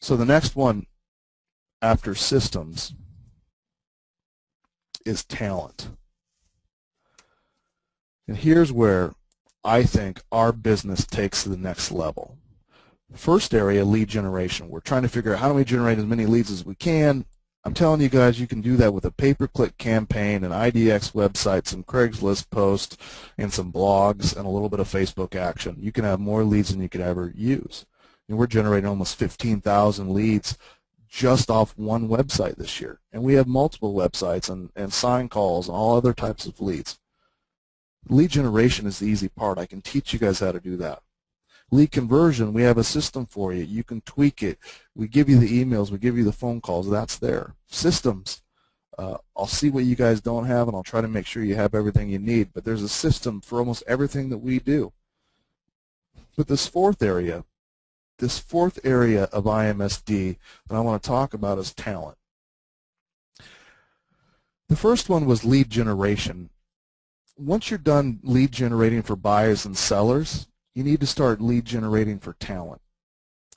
So the next one after systems is talent. And here's where I think our business takes to the next level. First area, lead generation. We're trying to figure out how do we generate as many leads as we can. I'm telling you guys, you can do that with a pay-per-click campaign, an IDX website, some Craigslist posts, and some blogs, and a little bit of Facebook action. You can have more leads than you could ever use. And we're generating almost 15,000 leads just off one website this year. And we have multiple websites and sign calls and all other types of leads. Lead generation is the easy part. I can teach you guys how to do that. Lead conversion, we have a system for you. You can tweak it. We give you the emails. We give you the phone calls. That's there. Systems, I'll see what you guys don't have, and I'll try to make sure you have everything you need. But there's a system for almost everything that we do. But this fourth area of IMSD that I want to talk about is talent. The first one was lead generation. Once you're done lead generating for buyers and sellers, you need to start lead generating for talent.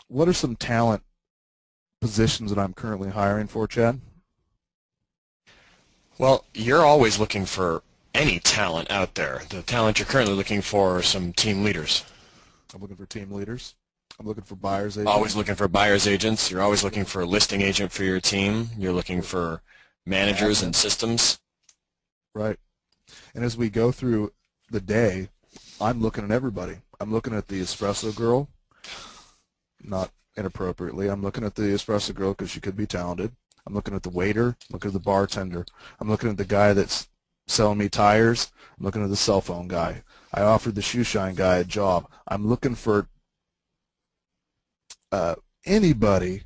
What are some talent positions that I'm currently hiring for, Chad? Well, you're always looking for any talent out there. The talent you're currently looking for are some team leaders. I'm looking for team leaders. I'm looking for buyer's agents. Always looking for buyer's agents. You're always looking for a listing agent for your team. You're looking for managers and systems. Right. And as we go through the day, I'm looking at everybody. I'm looking at the espresso girl, not inappropriately. I'm looking at the espresso girl because she could be talented. I'm looking at the waiter. Looking at the bartender. I'm looking at the guy that's selling me tires. I'm looking at the cell phone guy. I offered the shoe shine guy a job. I'm looking for anybody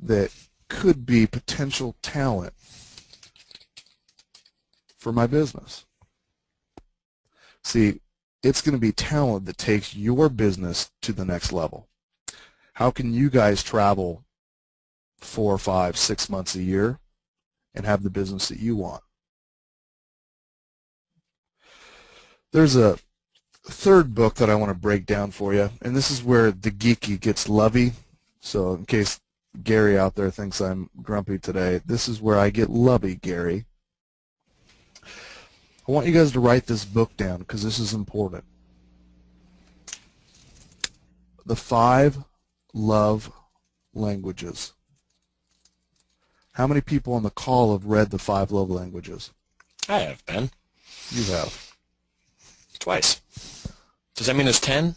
that could be potential talent for my business. See, it's going to be talent that takes your business to the next level. How can you guys travel 4, 5, 6 months a year and have the business that you want? There's a third book that I want to break down for you, and this is where the geeky gets lovey. So in case Gary out there thinks I'm grumpy today, this is where I get lovey, Gary. I want you guys to write this book down because this is important. The 5 love languages. How many people on the call have read the 5 love languages? I have, Ben. You have. Twice. Does that mean there's 10?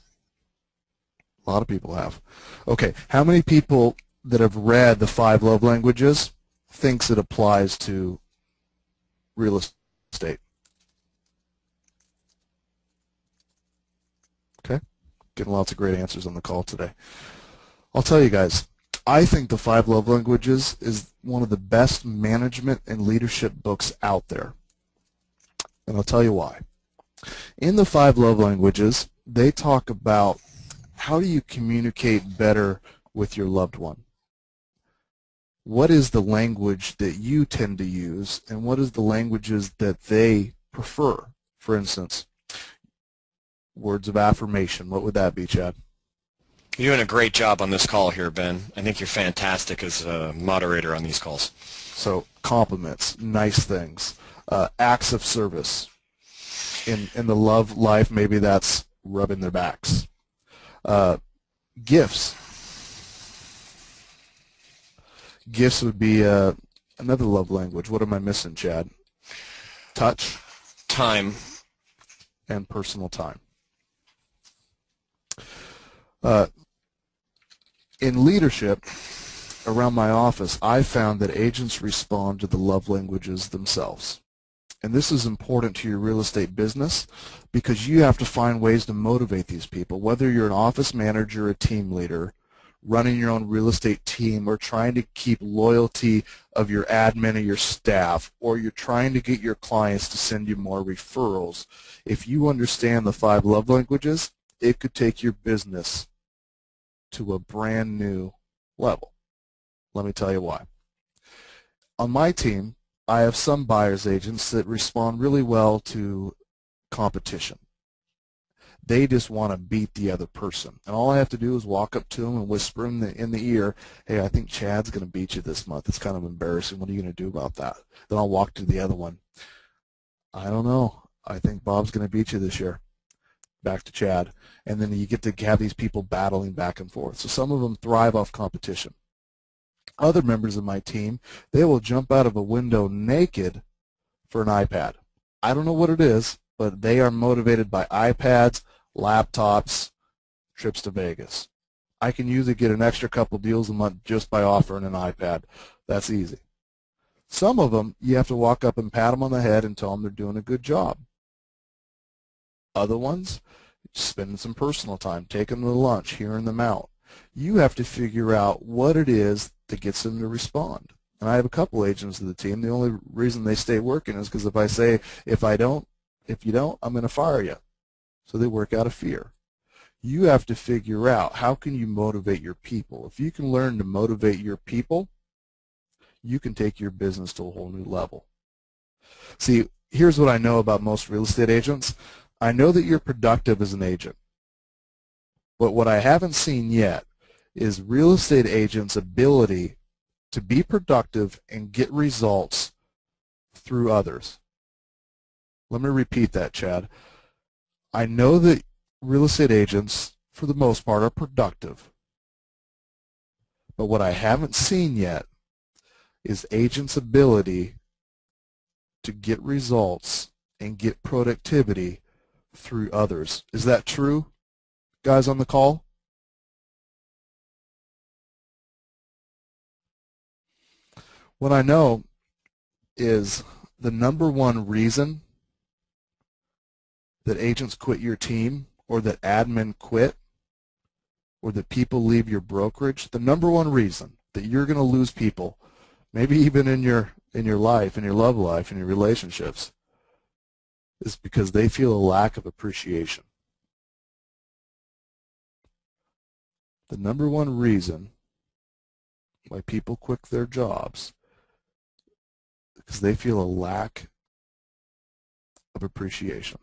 A lot of people have. Okay, how many people that have read the 5 love languages thinks it applies to real estate? Okay, getting lots of great answers on the call today. I'll tell you guys, I think the 5 love languages is one of the best management and leadership books out there. And I'll tell you why. In the 5 love languages, they talk about how do you communicate better with your loved one. What is the language that you tend to use, and what is the languages that they prefer? For instance, words of affirmation. What would that be, Chad? You're doing a great job on this call here, Ben. I think you're fantastic as a moderator on these calls. So compliments, nice things, acts of service. In the love life, maybe that's rubbing their backs. Gifts. Gifts would be another love language. What am I missing, Chad? Touch. Time. And personal time. In leadership, around my office, I found that agents respond to the love languages themselves. And this is important to your real estate business because you have to find ways to motivate these people, whether you're an office manager, a team leader, running your own real estate team, or trying to keep loyalty of your admin or your staff, or you're trying to get your clients to send you more referrals. If you understand the 5 love languages, it could take your business to a brand new level. Let me tell you why. On my team, I have some buyer's agents that respond really well to competition. they just want to beat the other person. And all I have to do is walk up to them and whisper in the ear, hey, I think Chad's going to beat you this month. It's kind of embarrassing. What are you going to do about that? Then I'll walk to the other one. I don't know. I think Bob's going to beat you this year. Back to Chad. And then you get to have these people battling back and forth. So some of them thrive off competition. Other members of my team, they will jump out of a window naked for an iPad. I don't know what it is, but they are motivated by iPads, laptops, trips to Vegas. I can usually get an extra couple deals a month just by offering an iPad. That's easy. Some of them, you have to walk up and pat them on the head and tell them they're doing a good job. Other ones, spending some personal time, taking them to lunch, hearing them out. You have to figure out what it is that gets them to respond. And I have a couple agents of the team. The only reason they stay working is because if I say, if you don't, I'm going to fire you. So they work out of fear. You have to figure out how can you motivate your people. If you can learn to motivate your people, you can take your business to a whole new level. See, here's what I know about most real estate agents. I know that you're productive as an agent. But what I haven't seen yet is real estate agents' ability to be productive and get results through others. Let me repeat that, Chad. I know that real estate agents, for the most part, are productive. But what I haven't seen yet is agents' ability to get results and get productivity through others. Is that true, guys on the call? What I know is the number one reason that agents quit your team, or that admin quit, or that people leave your brokerage, the number one reason that you're going to lose people, maybe even in your life, in your love life, in your relationships, is because they feel a lack of appreciation. The number one reason why people quit their jobs is because they feel a lack of appreciation.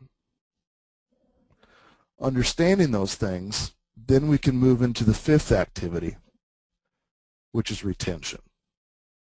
Understanding those things, then we can move into the fifth activity, which is retention.